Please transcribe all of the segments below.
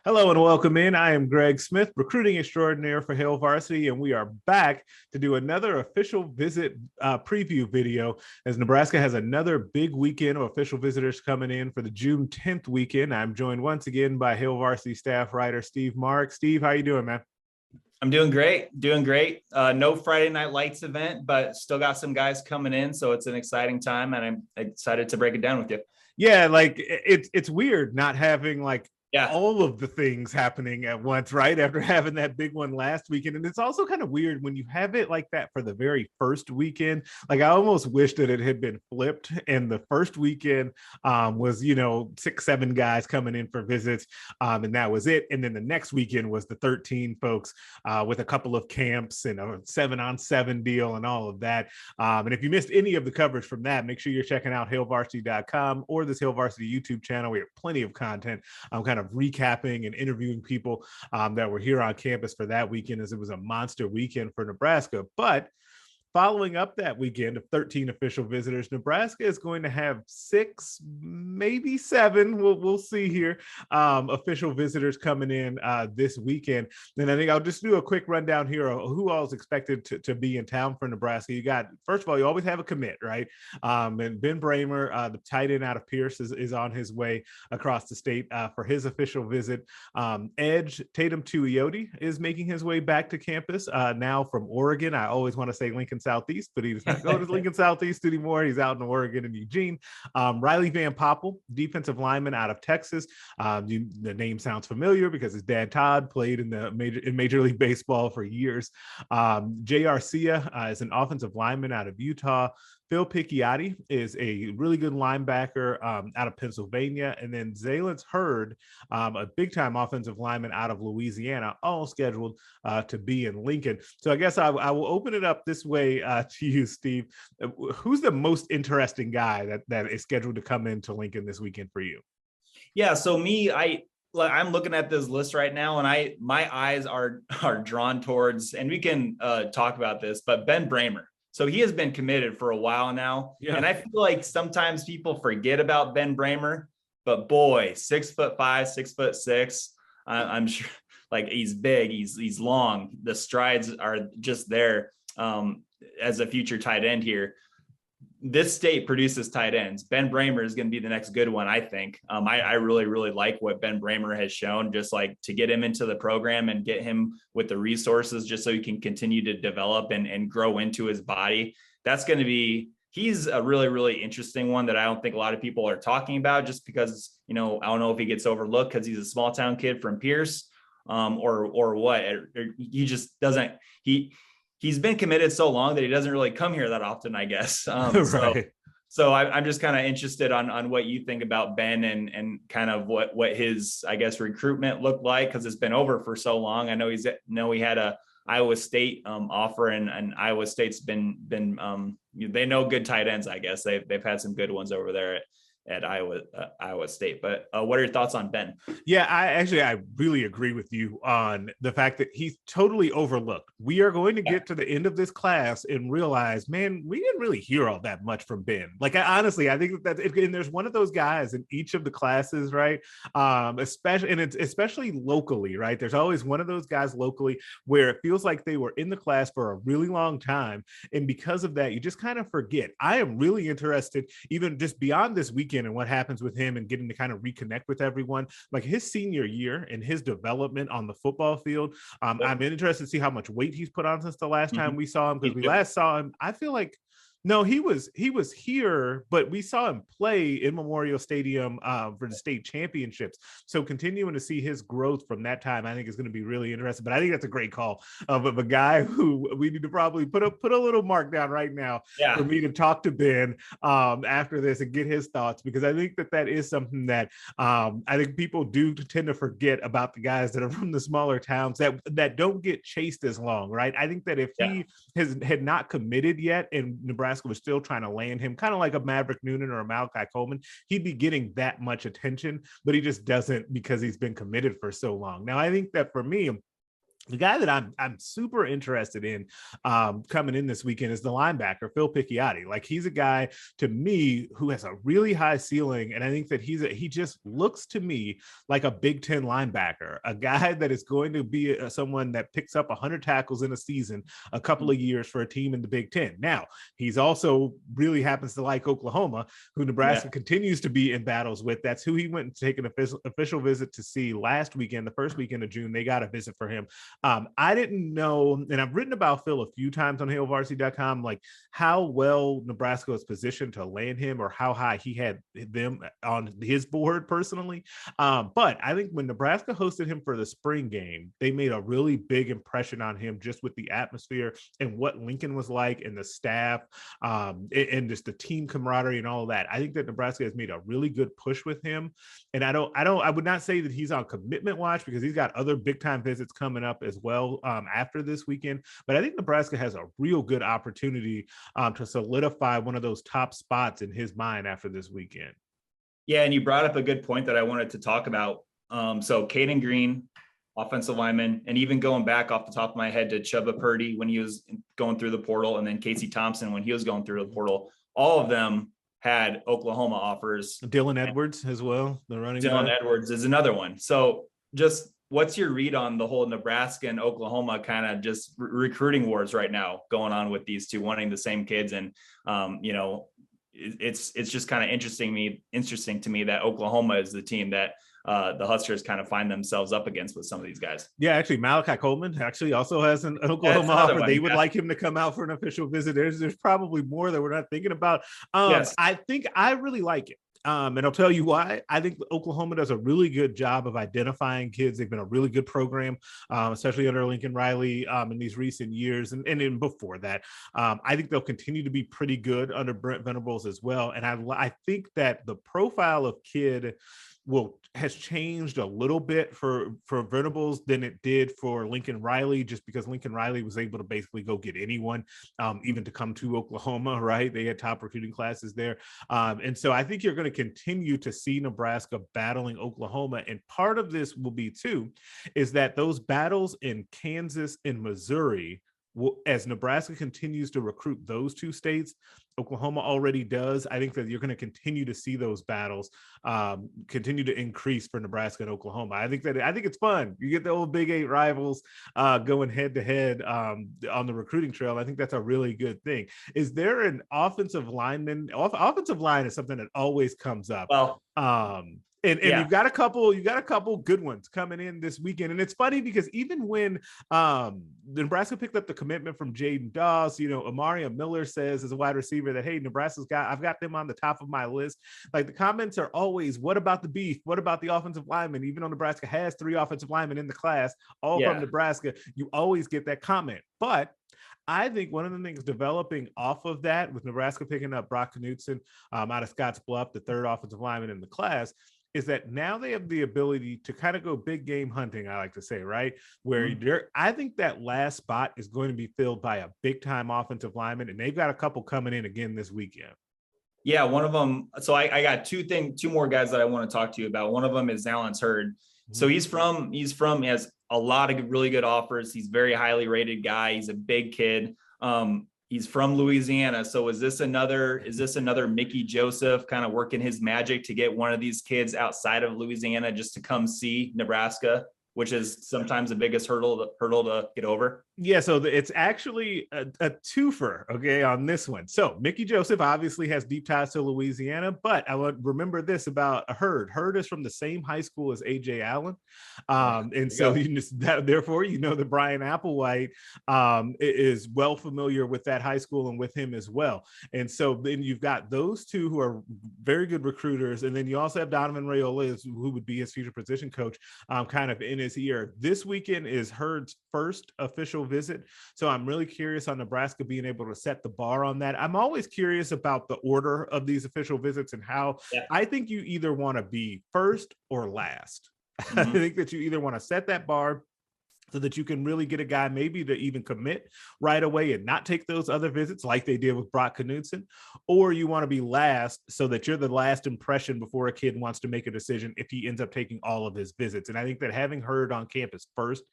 Hello and welcome in. I am Greg Smith, recruiting extraordinaire for Hail Varsity, and we are back to do another official visit preview video as Nebraska has another big weekend of official visitors coming in for the June 10th weekend. I'm joined once again by Hail Varsity staff writer Steve Marik. Steve, how you doing, man? I'm doing great, no Friday Night Lights event, but still got some guys coming in, so it's an exciting time, and I'm excited to break it down with you. Yeah, like it's weird not having like Yeah. all of the things happening at once, right? After having that big one last weekend. And it's also kind of weird when you have it like that for the very first weekend. Like I almost wish that it had been flipped and the first weekend was, 6, 7 guys coming in for visits. And that was it. And then the next weekend was the 13 folks with a couple of camps and a 7-on-7 deal and all of that. And if you missed any of the coverage from that, make sure you're checking out hailvarsity.com or this Hail Varsity YouTube channel. We have plenty of content. I'm kind of recapping and interviewing people that were here on campus for that weekend, as it was a monster weekend for Nebraska. But following up that weekend of 13 official visitors, Nebraska is going to have 6, maybe 7. We'll see here. Official visitors coming in this weekend. And I think I'll just do a quick rundown here of who all is expected to be in town for Nebraska. You got, first of all, you always have a commit, right? And Ben Bramer, the tight end out of Pierce, is on his way across the state for his official visit. Edge Tatum Tuioti is making his way back to campus now from Oregon. I always want to say Lincoln Southeast, but he does not go to Lincoln Southeast anymore. He's out in Oregon and Eugene. Riley Van Popple, defensive lineman out of Texas. The name sounds familiar because his dad Todd played in Major League Baseball for years. J.R. Sia is an offensive lineman out of Utah. Phil Picciotti is a really good linebacker out of Pennsylvania. And then Zaylen's Hurd, a big-time offensive lineman out of Louisiana, all scheduled to be in Lincoln. So I guess I will open it up this way to you, Steve. Who's the most interesting guy that is scheduled to come into Lincoln this weekend for you? Yeah, so I'm looking at this list right now, and my eyes are drawn towards, and we can talk about this, but Ben Bramer. So he has been committed for a while now. Yeah. And I feel like sometimes people forget about Ben Bramer, but boy, 6'5", 6'6". I'm sure, like, he's big, he's long. The strides are just there as a future tight end here. This state produces tight ends. Ben Bramer is going to be the next good one, I think. I really, really like what Ben Bramer has shown, just like to get him into the program and get him with the resources just so he can continue to develop and grow into his body. That's going to be, he's a really, really interesting one that I don't think a lot of people are talking about, just because, I don't know if he gets overlooked because he's a small town kid from Pierce or what. He just doesn't, he's been committed so long that he doesn't really come here that often, I guess. Right. So I'm just kind of interested on what you think about Ben and kind of what his, I guess, recruitment looked like, because it's been over for so long. I know he had a Iowa State offer, and Iowa State's been they know good tight ends. I guess they've had some good ones over there at Iowa State. But what are your thoughts on Ben? Yeah, I really agree with you on the fact that he's totally overlooked. We are going to get to the end of this class and realize, man, we didn't really hear all that much from Ben. Like, honestly, I think and there's one of those guys in each of the classes, right? Especially locally, right? There's always one of those guys locally where it feels like they were in the class for a really long time. And because of that, you just kind of forget. I am really interested, even just beyond this weekend, and what happens with him and getting to kind of reconnect with everyone, like his senior year and his development on the football field. I'm interested to see how much weight he's put on since the last time we saw him, because we last saw him, I feel like, no, he was here, but we saw him play in Memorial Stadium for the state championships. So continuing to see his growth from that time, I think is going to be really interesting. But I think that's a great call of a guy who we need to probably put a little mark down right now for me to talk to Ben after this and get his thoughts, because I think that is something that I think people do tend to forget about, the guys that are from the smaller towns that don't get chased as long, right? I think that if he had not committed yet and Nebraska was still trying to land him, kind of like a Maverick Noonan or a Malachi Coleman, he'd be getting that much attention, but he just doesn't, because he's been committed for so long. Now, I think that for me, The guy that I'm super interested in coming in this weekend is the linebacker Phil Picciotti. Like, he's a guy to me who has a really high ceiling, and I think that he just looks to me like a Big Ten linebacker, a guy that is going to be someone that picks up 100 tackles in a season, a couple of years for a team in the Big Ten. Now, he's also really happens to like Oklahoma, who Nebraska continues to be in battles with. That's who he went to take an official visit to see last weekend, the first weekend of June. They got a visit for him. I didn't know, and I've written about Phil a few times on hailvarsity.com, like how well Nebraska was positioned to land him or how high he had them on his board personally. But I think when Nebraska hosted him for the spring game, they made a really big impression on him just with the atmosphere and what Lincoln was like and the staff and just the team camaraderie and all of that. I think that Nebraska has made a really good push with him. And I would not say that he's on commitment watch because he's got other big time visits coming up as well after this weekend. But I think Nebraska has a real good opportunity to solidify one of those top spots in his mind after this weekend. Yeah, and you brought up a good point that I wanted to talk about. So Caden Greene, offensive lineman, and even going back off the top of my head to Chubba Purdy when he was going through the portal, and then Casey Thompson when he was going through the portal, all of them had Oklahoma offers. Dylan Edwards as well, the running back. Dylan Edwards is another one. So just what's your read on the whole Nebraska and Oklahoma kind of just recruiting wars right now going on with these two wanting the same kids? And, it's just kind of interesting to me that Oklahoma is the team that the Huskers kind of find themselves up against with some of these guys. Yeah, actually, Malachi Coleman actually also has an Oklahoma offer. They would like him to come out for an official visit. There's probably more that we're not thinking about. Yes. I think I really like it. And I'll tell you why. I think Oklahoma does a really good job of identifying kids. They've been a really good program, especially under Lincoln Riley in these recent years. And then before that, I think they'll continue to be pretty good under Brent Venables as well. And I think that the profile of kid has changed a little bit for Venables than it did for Lincoln Riley, just because Lincoln Riley was able to basically go get anyone, even to come to Oklahoma, right? They had top recruiting classes there. And so I think you're going to continue to see Nebraska battling Oklahoma. And part of this will be too, is that those battles in Kansas and Missouri, as Nebraska continues to recruit those two states, Oklahoma already does. I think that you're going to continue to see those battles continue to increase for Nebraska and Oklahoma. I think it's fun. You get the old Big 8 rivals going head to head on the recruiting trail. I think that's a really good thing. Is there an offensive lineman? Offensive line is something that always comes up. Well, and you've got a couple good ones coming in this weekend. And it's funny because even when Nebraska picked up the commitment from Jaden Dawes, Amaria Miller says as a wide receiver that, hey, I've got them on the top of my list. Like, the comments are always, what about the beef? What about the offensive linemen? Even though Nebraska has 3 offensive linemen in the class, all from Nebraska, you always get that comment. But I think one of the things developing off of that, with Nebraska picking up Brock Knutson out of Scotts Bluff, the 3rd offensive lineman in the class, is that now they have the ability to kind of go big game hunting, I like to say, right? Where I think that last spot is going to be filled by a big time offensive lineman, and they've got a couple coming in again this weekend. Yeah, one of them. So I got two more guys that I want to talk to you about. One of them is Alan Hurd. So he has a lot of really good offers. He's a very highly rated guy. He's a big kid. He's from Louisiana. So is this another Mickey Joseph kind of working his magic to get one of these kids outside of Louisiana just to come see Nebraska, which is sometimes the biggest hurdle to get over? Yeah, so it's actually a twofer, okay, on this one. So Mickey Joseph obviously has deep ties to Louisiana, but I would remember this about Hurd. Hurd is from the same high school as A.J. Allen. And so therefore, that Brian Applewhite is well familiar with that high school and with him as well. And so then you've got those two who are very good recruiters. And then you also have Donovan Rayola, who would be his future position coach, kind of in his ear. This weekend is Hurd's first official visit. So I'm really curious on Nebraska being able to set the bar on that. I'm always curious about the order of these official visits and how I think you either want to be first or last. I think that you either want to set that bar so that you can really get a guy maybe to even commit right away and not take those other visits like they did with Brock Knudsen, or you want to be last so that you're the last impression before a kid wants to make a decision if he ends up taking all of his visits. And I think that having Hurd on campus first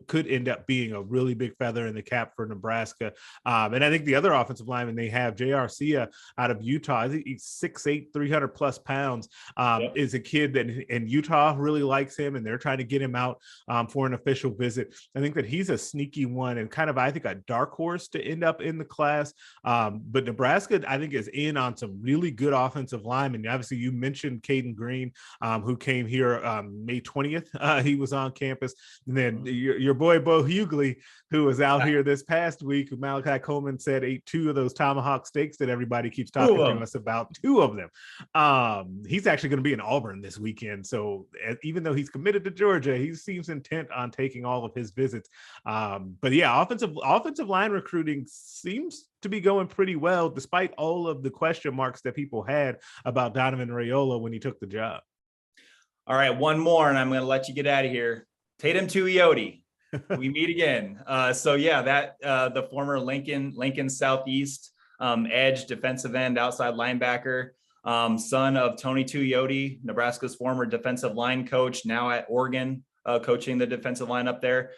could end up being a really big feather in the cap for Nebraska. And I think the other offensive lineman they have, J.R. Sia out of Utah, I think he's 6'8", 300 plus pounds, Yep. is a kid that in Utah really likes him, and they're trying to get him out for an official visit. I think that he's a sneaky one and kind of, I think, a dark horse to end up in the class. But Nebraska, I think, is in on some really good offensive linemen. Obviously, you mentioned Caden Greene, who came here May 20th. He was on campus. And then your boy, Bo Hughley, who was out here this past week, who Malachi Coleman said ate 2 of those tomahawk steaks that everybody keeps talking to us about, 2 of them. He's actually going to be in Auburn this weekend. So even though he's committed to Georgia, he seems intent on taking all of his visits. But yeah, offensive line recruiting seems to be going pretty well, despite all of the question marks that people had about Donovan Raiola when he took the job. All right, one more, and I'm going to let you get out of here. Tatum Tuioti. We meet again. So yeah, that the former Lincoln Southeast edge, defensive end, outside linebacker, son of Tony Tuioti, Nebraska's former defensive line coach, now at Oregon, coaching the defensive line up there.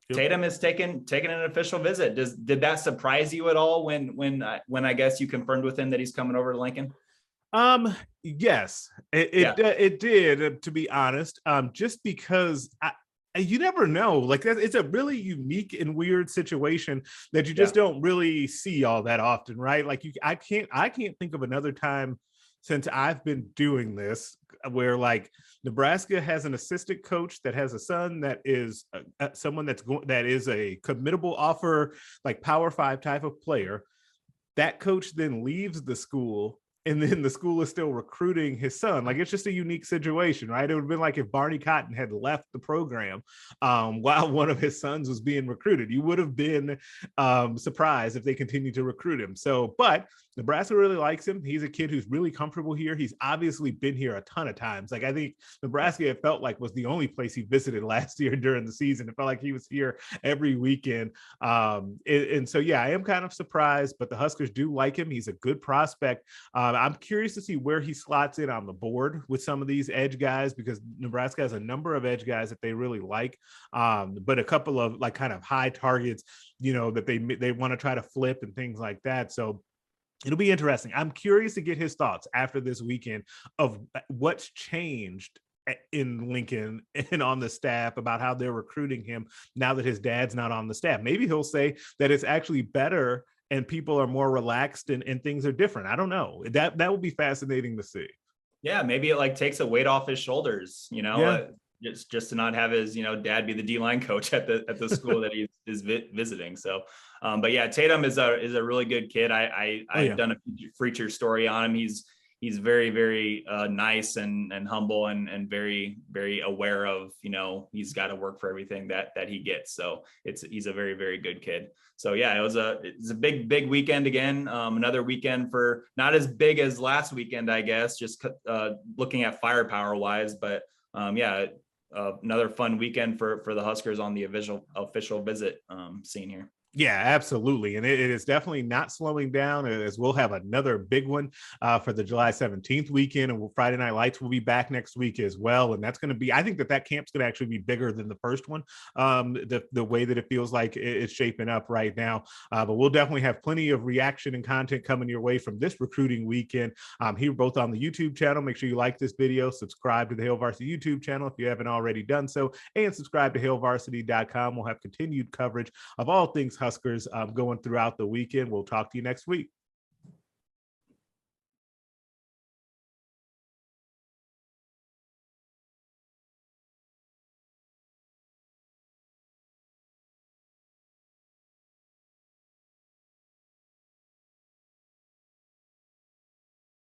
Yep. Tatum has taken an official visit. Did that surprise you at all when I guess you confirmed with him that he's coming over to Lincoln? Yes, it did, to be honest. Just because you never know, like it's a really unique and weird situation that you just don't really see all that often, right? Like I can't think of another time since I've been doing this where like Nebraska has an assistant coach that has a son that is someone that is a committable offer, like Power 5 type of player. That coach then leaves the school, and then the school is still recruiting his son. Like, it's just a unique situation, right? It would have been like if Barney Cotton had left the program while one of his sons was being recruited. You would have been surprised if they continued to recruit him. So, but Nebraska really likes him. He's a kid who's really comfortable here. He's obviously been here a ton of times. Like, I think Nebraska, it felt like, was the only place he visited last year during the season. It felt like he was here every weekend. And so, yeah, I am kind of surprised, but the Huskers do like him. He's a good prospect. I'm curious to see where he slots in on the board with some of these edge guys, because Nebraska has a number of edge guys that they really like, but a couple of like kind of high targets, you know, that they want to try to flip and things like that. So it'll be interesting. I'm curious to get his thoughts after this weekend of what's changed in Lincoln and on the staff about how they're recruiting him now that his dad's not on the staff. Maybe he'll say that it's actually better and people are more relaxed and things are different. I don't know. That will be fascinating to see. Yeah, maybe it like takes a weight off his shoulders, you know. Yeah. Just to not have his, you know, dad be the D-line coach at the school that he is visiting. So, but yeah, Tatum is a really good kid. I've done a feature story on him. He's very, very nice and humble and very, very aware of, you know, he's got to work for everything that he gets. So he's a very, very good kid. So yeah, it's a big weekend again. Another weekend for not as big as last weekend, I guess, just looking at firepower wise, but another fun weekend for the Huskers on the official visit scene here. Yeah, absolutely. And it is definitely not slowing down, as we'll have another big one for the July 17th weekend. And Friday Night Lights will be back next week as well. And that's going to be, I think that camp's going to actually be bigger than the first one, the way that it feels like it's shaping up right now. But we'll definitely have plenty of reaction and content coming your way from this recruiting weekend here, both on the YouTube channel. Make sure you like this video, subscribe to the Hail Varsity YouTube channel if you haven't already done so, and subscribe to hailvarsity.com. We'll have continued coverage of all things Huskers going throughout the weekend. We'll talk to you next week.